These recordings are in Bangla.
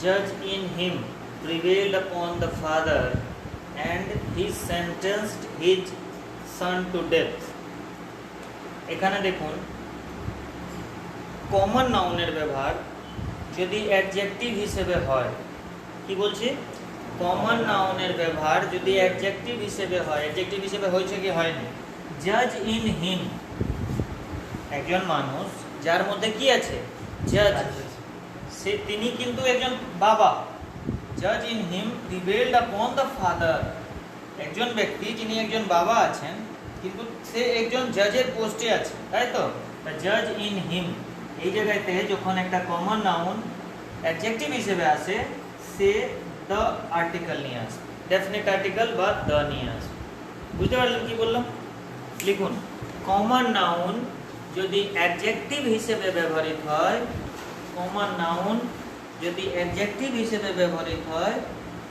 judge in him prevailed upon the father and he sentenced his son to death. এখানে দেখুন কমন নাউনের ব্যবহার যদি অ্যাডজেক্টিভ হিসেবে হয়, কি বলছি, কমন নাউনের ব্যবহার যদি অ্যাডজেক্টিভ হিসেবে হয়, অ্যাডজেক্টিভ হিসেবে হয়েছে কি হয়নি, জাজ ইন হিম, একজন মানুষ যার মধ্যে কি আছে, জাজ, সে তিনি কিন্তু একজন বাবা, জাজ in him prevailed upon the father, একজন ব্যক্তি যিনি একজন বাবা আছেন কিন্তু সে একজন জাজের পোস্টে আছে, তাই তো, জাজ ইন হিম এই জায়গাতে যখন একটা কমন নাউন অ্যাডজেক্টিভ হিসেবে আসে সে দ্য আর্টিকেল নিয়ে আসে, ডেফিনিট আর্টিকেল বা দ্য নিয়ে আসে। বুঝতে পারলেন কি বললাম? লিখুন, কমন নাউন যদি অ্যাডজেক্টিভ হিসেবে ব্যবহৃত হয়, কমন নাউন যদি অ্যাডজেক্টিভ হিসেবে ব্যবহৃত হয়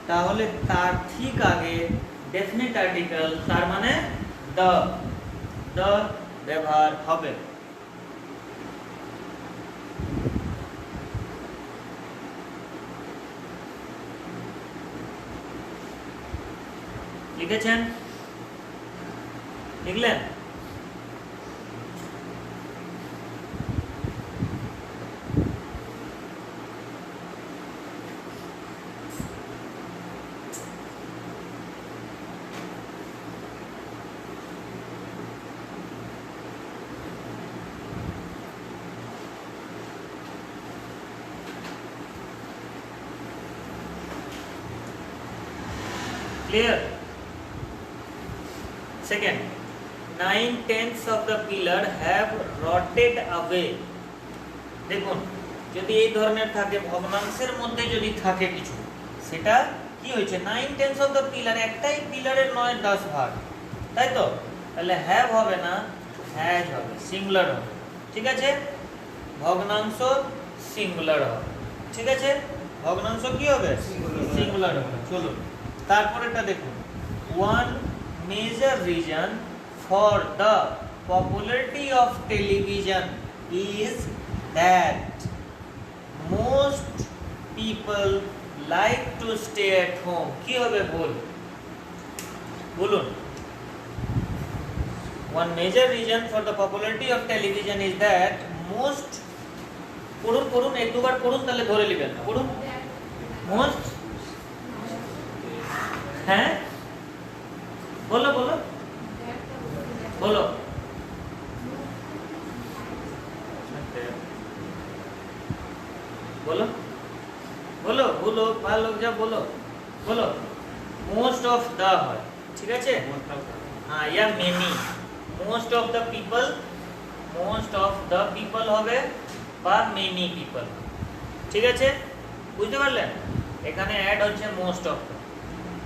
তাহলে তার ঠিক আগে ডেফিনিট আর্টিকেল, তার মানে দ্য ব্যবহার হবে। লিখেছেন? লিখলেন? Clear? Second, 9/10 of the pillar have rotted away. দেখুন, যদি এই ধরনের থাকে, ভগ্নাংশের মধ্যে যদি থাকে কিছু, সেটা কি হয়েছে, 9/10 of the pillar, একটাই পিলারের 9/10 ভাগ, তাই তো, তাহলে হ্যাভ হবে না, হ্যাজ হবে, সিঙ্গুলার হবে, ঠিক আছে, ভগ্নাংশ সিঙ্গুলার হবে, ঠিক আছে, ভগ্নাংশ কি হবে, সিঙ্গুলার হবে। চলুন তারপরেটা দেখুন, one major reason for the popularity of television is that most people like to stay at home. কি হবে বলুন? One major reason for the popularity of television is that most, পড়ুন এক দুবার পড়ুন তাহলে ধরে নেবেন, পড়ুন, most, হ্যাঁ বলো বলো বলো বলো বলো বলো ভালো যা বলো বলো, মোস্ট অফ দা হয়, ঠিক আছে, হ্যাঁ, yeah many, most of the people, most of the people হবে বা মেনি পিপল, ঠিক আছে, বুঝতে পারলেন? এখানে অ্যাড হচ্ছে মোস্ট অফ।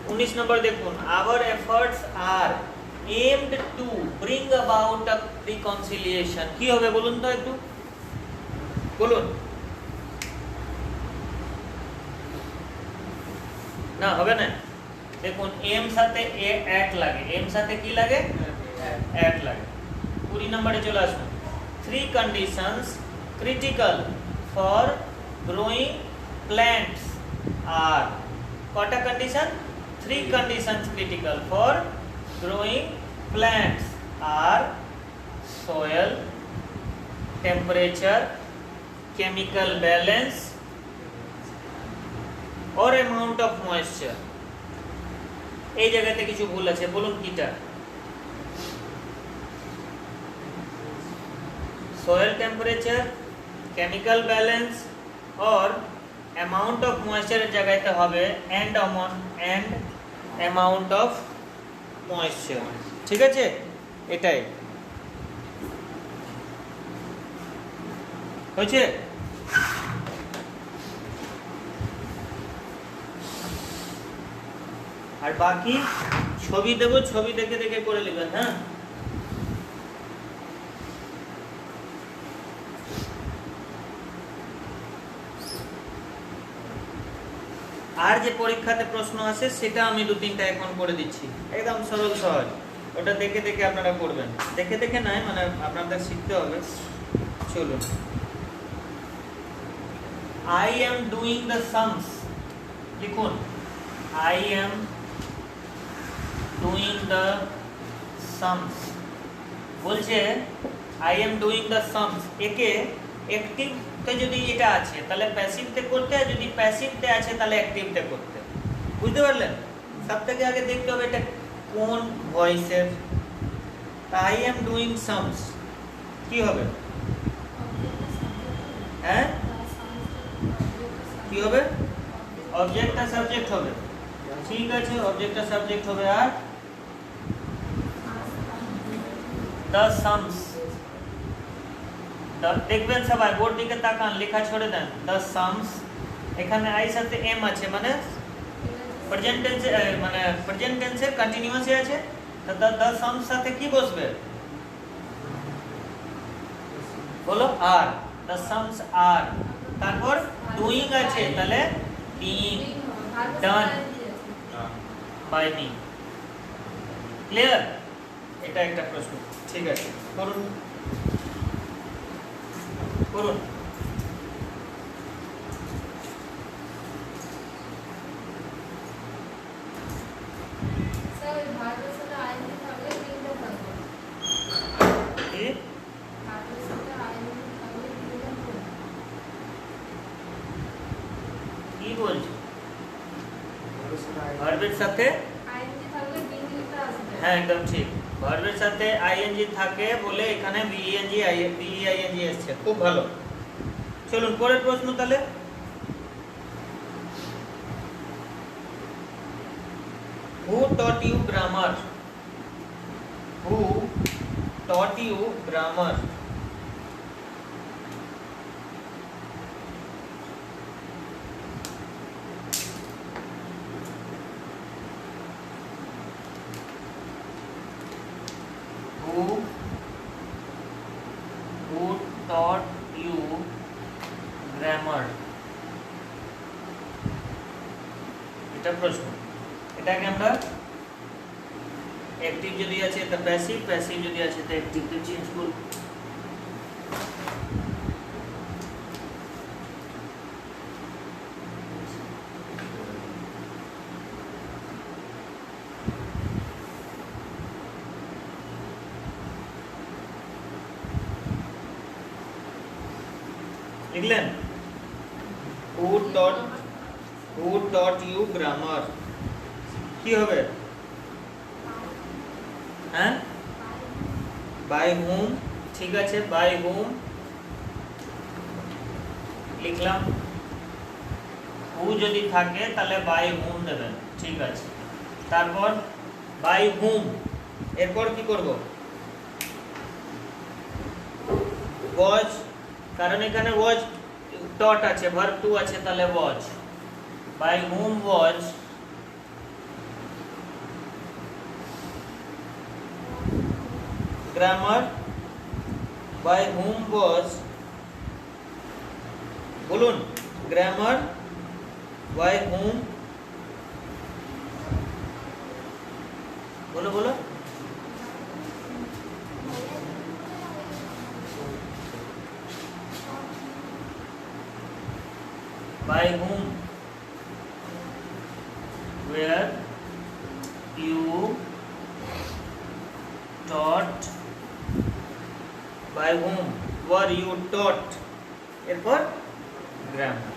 19 নম্বর দেখুন, our efforts are aimed to bring about a reconciliation. কি হবে বলুন তো একটু বলুন, না হবে না, দেখুন এম সাথে অ্যাট লাগে, এম সাথে কি লাগে, অ্যাট লাগে। 20 নম্বরে চলে আসুন, 3 conditions critical for growing plants are, কটা condition, 3 conditions critical for growing plants are soil, temperature, chemical balance or amount of moisture. এই জায়গাতে কিছু ভুল আছে, বলুন কিটা, soil temperature, chemical balance or amount of moisture এর জায়গাতে হবে and amount of moisture, ঠিক আছে, এটাই হয়েছে। আর বাকি ছবি দেবো, ছবি দেখে দেখে করে নেবেন, হ্যাঁ। আর যে পরীক্ষাতে প্রশ্ন আসে সেটা আমি 2-3টা এখন করে দিচ্ছি, একদম সরল সহজ, ওটা দেখে দেখে আপনারা করবেন, দেখে দেখে নয়, মানে আপনাদের শিখতে হবে। চলুন, I am doing the sums, লিখুন I am doing the sums, বলছে I am doing the sums, একে অ্যাক্টিভ তে যদি এটা আছে তাহলে প্যাসিভ তে করতে, আর যদি প্যাসিভ তে আছে তাহলে অ্যাক্টিভ তে করতে। বুঝতে পারলেন? সবথেকে আগে দেখতে হবে এটা কোন ভয়েসের। I am doing sums কি হবে? হ্যাঁ কি হবে? অবজেক্টটা সাবজেক্ট হবে। ঠিক আছে, অবজেক্টটা সাবজেক্ট হবে। আর the sums, দেখবেন সবাই বোর্ড দিকে তাকান, লেখা ছড়ে দেন the sums, এখানে আই সাথে এম আছে মানে প্রেজেন্ট টেন্সে, মানে প্রেজেন্ট টেন্সে কন্টিনিউয়াসে আছে, তো the sums সাথে কি বসবে বলো? আর the sums are, তারপর ডুইং আছে তাহলে being done by me। Clear? এটা একটা প্রশ্ন। ঠিক আছে, করুন করুন। কি বলছো? ভার্বের সাথে হ্যাঁ একদম ঠিক, ভার্বের সাথে আইএনজি থাকে বলে এখানে বিইএনজি বিইআইএনজি এসেছে। খুব ভালো। চলুন পরের প্রশ্ন তাহলে। Who taught you grammar? Who taught you grammar? Who taught you grammar? এটা প্রশ্ন। এটাকে আমরা অ্যাক্টিভ যদি আছে এটা প্যাসিভ, প্যাসিভ যদি আছে এটা অ্যাক্টিভ তে চেঞ্জ করব। লিখলেন who taught you grammar কি হবে? হ্যাঁ by whom, ঠিক আছে by whom লিখলাম। who যদি থাকে তাহলে by whom দেবেন। ঠিক আছে, তারপর by whom, এরপর কি করব? was, কারণ এখানে was taught আছে, verb to আছে তাহলে was। by whom was grammar, by whom was, বলুন grammar by whom, বলো বলো by whom, where you taught, by whom were you taught, এরপর grammar।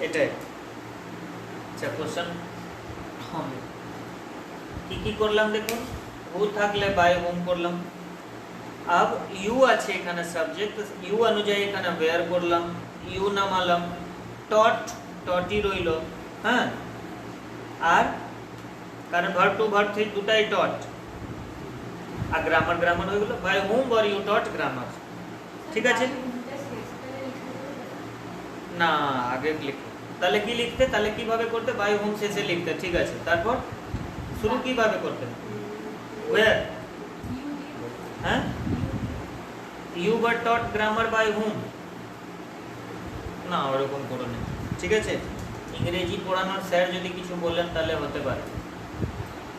এটাই আচ্ছা কোশ্চেন হবে। কি কি করলাম দেখুন, who থাকলে by whom করলাম। अब you আছে এখানে সাবজেক্ট, you অনুযায়ী এখানে where করলাম, you নামালাম, taught taught-ই রইল। হ্যাঁ, আর কারণ ভার্ব টু ভার্ব থ্রি দুটাই taught, আর গ্রামার গ্রামার হয়ে গেল by whom were you taught grammar। ঠিক আছে না, আগে লিখতে তাহলে কি লিখতে, তাহলে কিভাবে করতে? by whom শেষে লিখতে। ঠিক আছে, তারপর শুরু কিভাবে করতে? where, হ্যাঁ you were taught grammar by whom, না ওরকম করো না। ঠিক আছে, ইংরেজি পড়ানোর স্যার যদি কিছু বলেন তাহলে হতে পারে।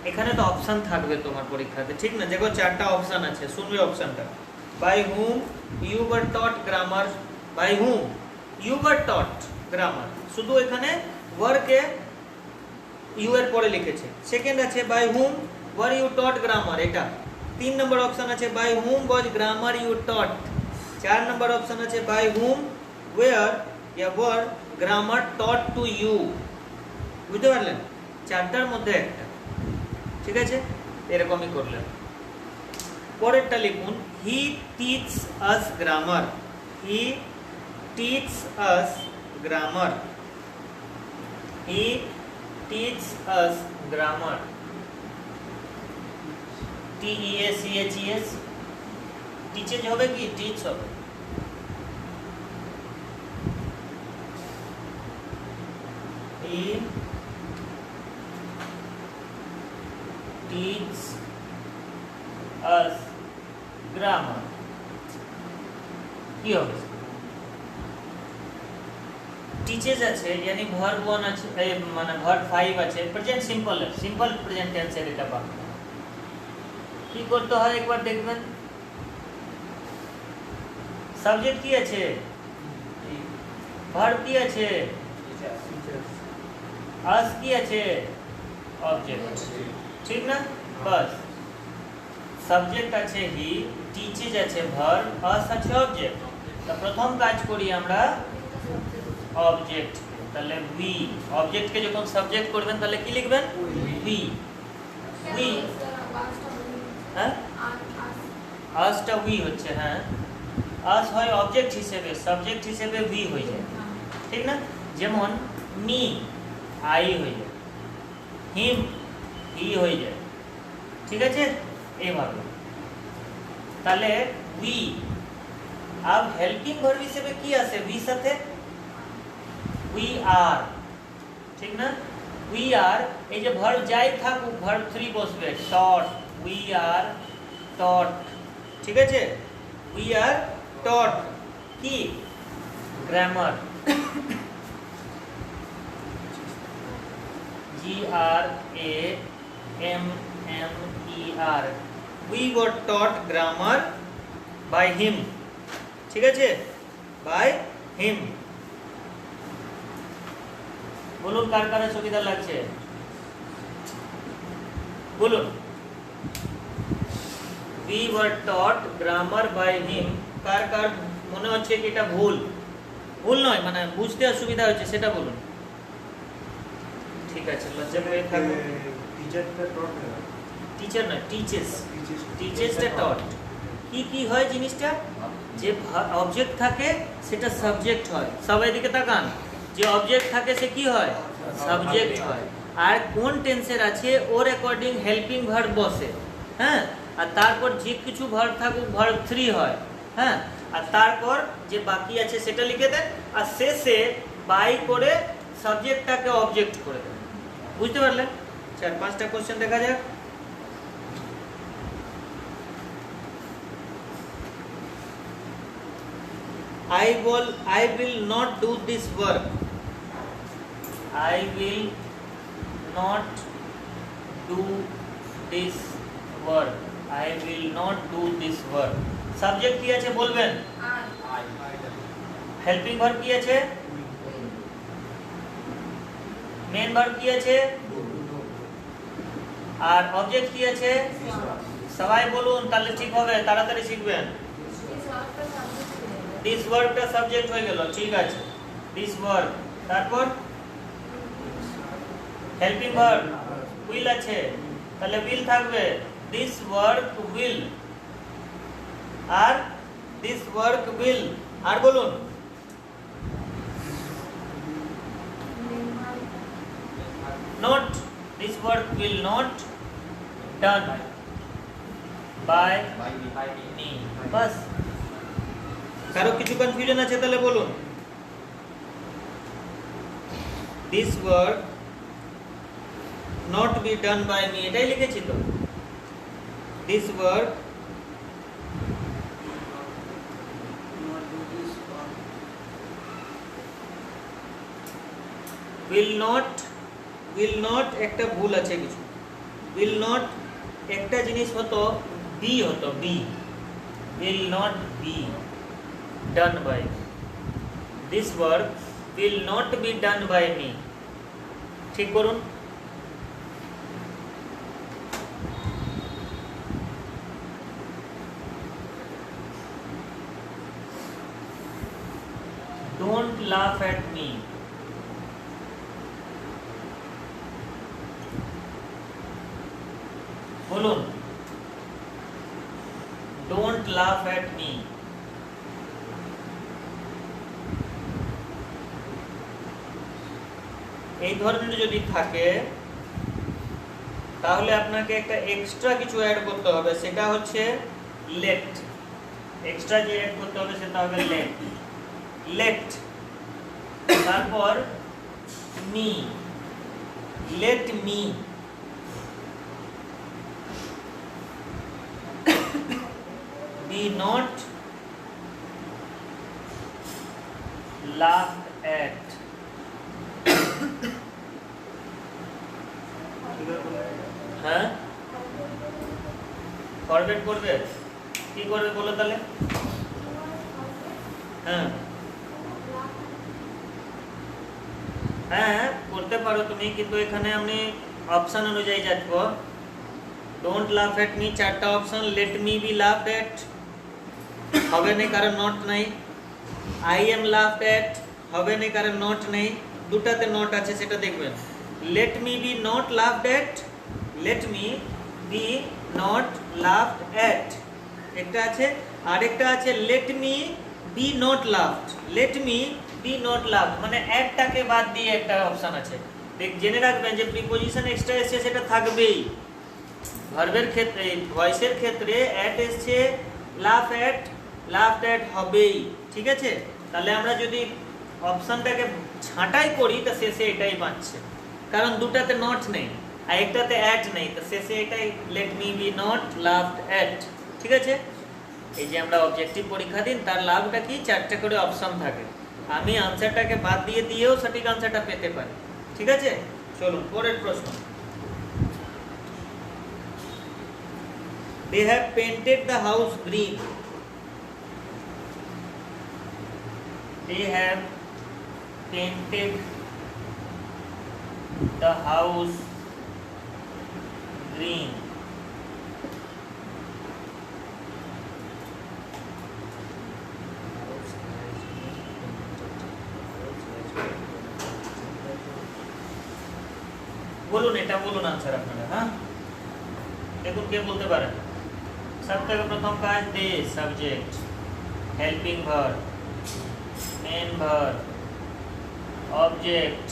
এখানে তো অপশন থাকবে তোমার পরীক্ষাতে, ঠিক না? দেখো চারটা অপশন আছে, শুনবে অপশনটা। by whom you were taught grammar, by whom you were taught grammar, শুধু এখানে were কে you এর পরে লিখেছে। সেকেন্ড আছে by whom were you taught grammar, এটা 3 নম্বর অপশন আছে by whom was grammar you taught, 4 number option আছে by whom were grammar taught to you। বুঝতে পারলেন, চারটার মধ্যে একটা, ঠিক আছে, এরকমই করলেন। পরেরটা লিখুন he teaches us grammar, he teaches us grammar, he teaches us grammar, T E A C H E S, teaches হবে কি teach হবে, he teaches us grammar, কি হবে টিচেস আছে यानी ভার্ব 1 আছে, মানে ভার্ব 5 আছে, প্রেজেন্ট সিম্পল है, সিম্পল প্রেজেন্ট টেন্স এর এটা বাক্য। কি করতে হয় একবার দেখবেন, সাবজেক্ট কি আছে, ভার্ব কি আছে, আস কি আছে, অবজেক্ট, ঠিক না, বাস সাবজেক্ট আছে হি, টিচেস আছে ভার্ব, আস আছে অবজেক্ট। তো প্রথম কাজ করি আমরা অবজেক্ট, তাহলে উই, অবজেক্টকে যখন সাবজেক্ট করবেন তাহলে কি লিখবেন, উই, উই, হ্যাঁ আসটা উই হচ্ছে, হ্যাঁ আস হয় অবজেক্ট হিসেবে, সাবজেক্ট হিসেবে উই হয়ে যায়, ঠিক না, যেমন মি আই হয়ে যায়, হিম হি হয়ে যায়, ঠিক আছে, এইভাবে। তাহলে উই, अब হেল্পিং ভার্ব হিসেবে কি আছে উই সাথে, উই আর, ঠিক না, উই আর, এই যে ভার্ব যাই থাকুক ভার্ব 3 বসবে, টট, উই আর টট, ঠিক আছে, উই আর টট কি grammar, GRAMMER, we were taught grammar by him, ঠিক আছে, by him। বলুন কার কার সুবিধা লাগছে, বলুন। we were taught grammar by him, কার কার মনে হচ্ছে কি এটা ভুল, ভুল নয় মানে বুঝতে অসুবিধা হচ্ছে সেটা বলুন, ঠিক আছে, লজ্জা পেয়ে থাকো, টিচারটা টট না, টিচার না টিচেস, টিচেসটা টট, কি কি হয় জিনিসটা, যে অবজেক্ট থাকে সেটা সাবজেক্ট হয়, সবাই দিকে তাকান, যে অবজেক্ট থাকে সে কি হয়, সাবজেক্ট হয়, আর কোন টেন্সের আছে ওর অ্যাকর্ডিং হেল্পিং ভার্ব বসে, হ্যাঁ, আর তারপর যে কিছু ভার্ব থাকুক ভার্ব 3 হয়, হ্যাঁ, আর তারপর যে বাকি আছে সেটা লিখে দেন, আর শেষে বাই করে সাবজেক্টটাকে অবজেক্ট করে দেন। বুঝতে পারলেন? 4-5টা কোশ্চেন দেখা যাক। I will not do this work. I will not do this work. I will not do this work. Subject কি আছে বলবেন? I. হেল্পিং ভার্ব কি আছে? মেইন ভার্ব কি আছে? আর অবজেক্ট কি আছে? সবাই বলুন তাহলে ঠিক হবে, তাড়াতাড়ি শিখবেন। দিস ওয়ার্ডটা সাবজেক্ট হয়ে গেল, ঠিক আছে, দিস ওয়ার্ড, তারপর হেল্পিং ভার্ব উইল আছে, তাহলে উইল থাকবে, দিস ওয়ার্ক উইল, আর দিস ওয়ার্ক উইল, আর বলুন not, this work will not done by me, বাস। কারো কিছু কনফিউশন আছে তাহলে বলুন। this work not be done by me, এটাই লিখেছি তো, this work will not একটা ভুল আছে কিছু, will not একটা জিনিস হতো বি, হতো B, will not be done by me. This work will not be done by me. ঠিক করুন। Don't laugh at me. বলুন, don't laugh at me. এই ধরনের যদি থাকে তাহলে আপনাকে একটা এক্সট্রা কিছু অ্যাড করতে হবে, সেটা হচ্ছে let। এক্সট্রা যে অ্যাড করতে হবে সেটা হবে let। তারপর me, let me। be not laughed at। হ্যাঁ, ফরওয়ার্ড করবে, কি করবে বলো তাহলে। হ্যাঁ হ্যাঁ করতে পারো তুমি, কিন্তু এখানে আমি অপশন অনুযায়ী যাচ্ছি। ডোন্ট লাফ এট মি চারটা অপশন, লেট মি বি লাফ এট হবে না কারণ নট নাই, আই এম লাফ এট হবে না কারণ নট নেই, দুটাতে নট আছে সেটা দেখবেন। Let me be not laughed at, let me be not laughed at একটা আছে, আরেকটা আছে let me be not laughed. Let me be not laughed মানে একটাকে বাদ দিয়ে একটা অপশন আছে। জেনে রাখবেন যে প্রিপোজিশন এক্সট্রা এসছে সেটা থাকবেই। ভার্বের ক্ষেত্রে, ভয়েসের ক্ষেত্রে এট এসছে, লাফ এট হবেই, ঠিক আছে। তাহলে আমরা যদি অপশনটাকে ছাঁটাই করি তো শেষে এটাই বাঁচছে, কারণ দুটাতে নট নেই আর একটাতে অ্যাট নেই, তো শেষে এটাই let me be not loved at, ঠিক আছে। এই যে আমরা অবজেক্টিভ পরীক্ষা দিন, তার লাভটা কি, চারটে করে অপশন থাকে, আমি আনসারটাকে বাদ দিয়ে দিয়েও সঠিক আনসারটা পেতে পারি, ঠিক আছে। চলুন পরের প্রশ্ন। They have painted the house green. They have painted the house green. বলুন, এটা বলুন আনসার আপনারা। হ্যাঁ দেখুন কে বলতে পারেন। सब থেকে প্রথম কাজ দে, subject, helping verb, main verb, object,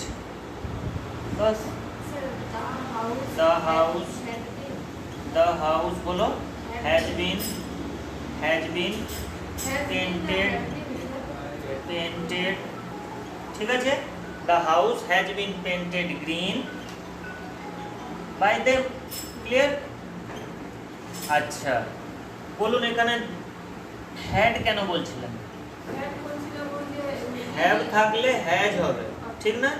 बस। the house বলো, has been painted, ঠিক আছে। the house has been painted green by them, clear। আচ্ছা বলুন, এখানে হ্যাড কেন বলছিলেন? হ্যাভ থাকলে হ্যাজ হবে, ঠিক না।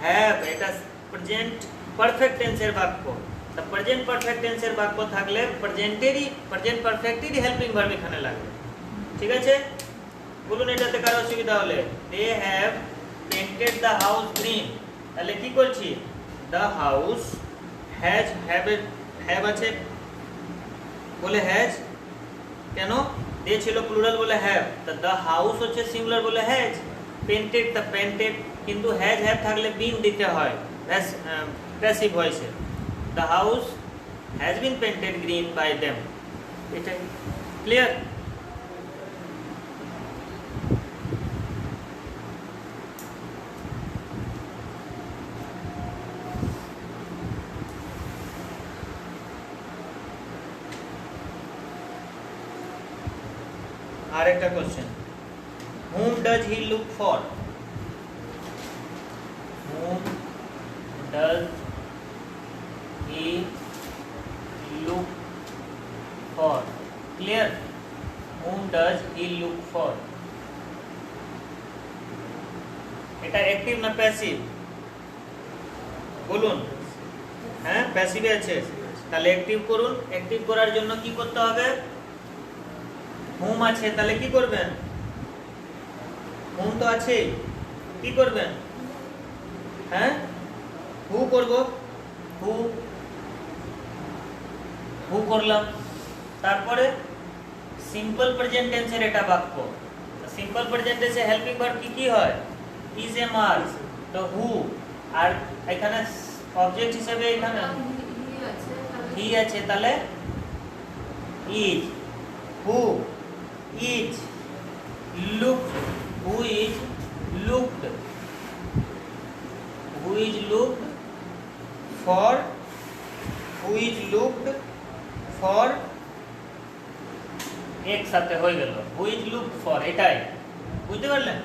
হ্যাভ এটা প্রেজেন্ট পারফেক্ট টেন্সের বাক্য, তা প্রেজেন্ট পারফেক্ট টেন্সের বাক্য থাকলে প্রেজেন্ট পারফেক্টেরই হেল্পিং ভার্ব এখানে লাগবে, ঠিক আছে। বলুন এটাতে কারো অসুবিধা হলে। They have painted the house green, তাহলে কি করছি, দ্য হাউস হ্যাজ, হ্যাভ আছে বলে হ্যাজ, কেন দে ছিল প্লুরাল বলে হ্যাভ, তা দ্য হাউস হচ্ছে সিঙ্গুলার বলে হ্যাজ, পেইন্টেড তা পেইন্টেড, কিন্তু হ্যাজ হ্যাভ থাকলে বিন দিতে হয় প্যাসিভ ভয়েসে। The house has been painted green by them, এটা ক্লিয়ার। আরেকটা question, whom does he look for? whom does he look for? clear, whom does he look for? এটা অ্যাক্টিভ না প্যাসিভ বলুন। হ্যাঁ প্যাসিভে আছে, তাহলে অ্যাক্টিভ করুন। অ্যাক্টিভ করার জন্য কি করতে হবে, হুম আছে, তাহলে কি করবেন? হুম তো আছে, কি করবেন? হ্যাঁ, হু করব, হু হু করলাম। তারপরে সিম্পল প্রেজেন্ট টেন্সের এটা বাক্য। সিম্পল প্রেজেন্ট টেন্সে হেল্পিং ভার্ব কি কি হয়? ইজ এম আর, তো হু। আর এখানে অবজেক্ট হিসেবে এখানে হি আছে, তাহলে is. Who is looked, who is looked, who is looked for, who is looked for, একসাথে হয়ে গেল হু ইজ লুকড ফর, এটাই বুঝতে পারলেন?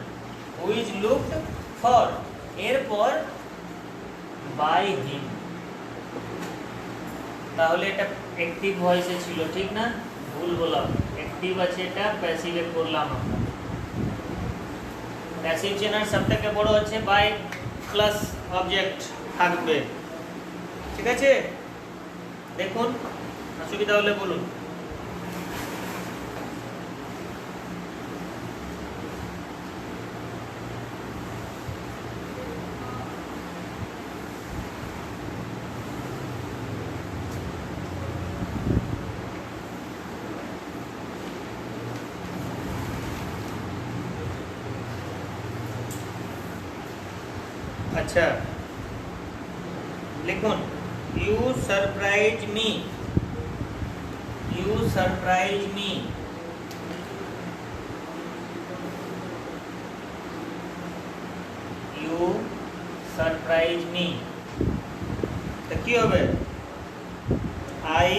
হু ইজ লুকড ফর, এরপর বাই হিম, তাহলে এটা অ্যাক্টিভ ভয়েসে ছিল, ঠিক না? ভুল বললাম, অ্যাক্টিভ আছে, এটা প্যাসিভে করলাম আমরা। প্যাসিভ চেনার সবথেকে বড় হচ্ছে বাই প্লাস অবজেক্ট থাকবে, ঠিক আছে? দেখুন, অসুবিধা হলে বলুন। अच्छा, लिखुन, you surprise me, you surprise me, you surprise me, तो কি হবে? I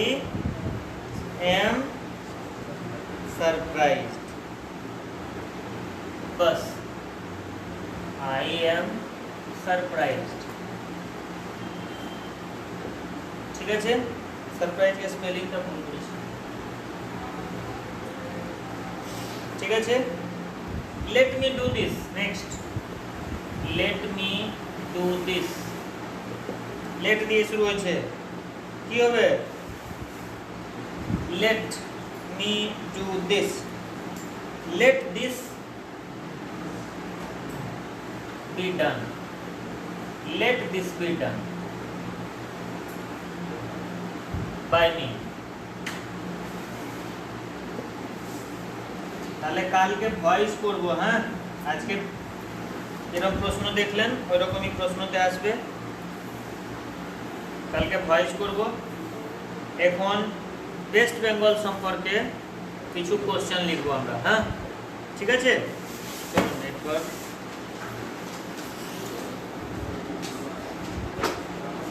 am surprised, बस I am सरप्राइज्ड, ঠিক আছে? সারপ্রাইজ এর স্পেলিংটা ভুল করেছি, ঠিক আছে? Let me do this, next let me do this, let দিয়ে শুরু হয়েছে, কি হবে? Let me do this, let this be done, let this be done by me। তাহলে কালকে ভয়েস করব, হ্যাঁ? আজকে যেরকম প্রশ্ন দেখলেন ওই রকমই প্রশ্নতে আসবে, কালকে ভয়েস করব। এখন ওয়েস্ট বেঙ্গল সম্পর্কে কিছু কোশ্চেন লিখবো আমরা, হ্যাঁ? ঠিক আছে, চলুন একবার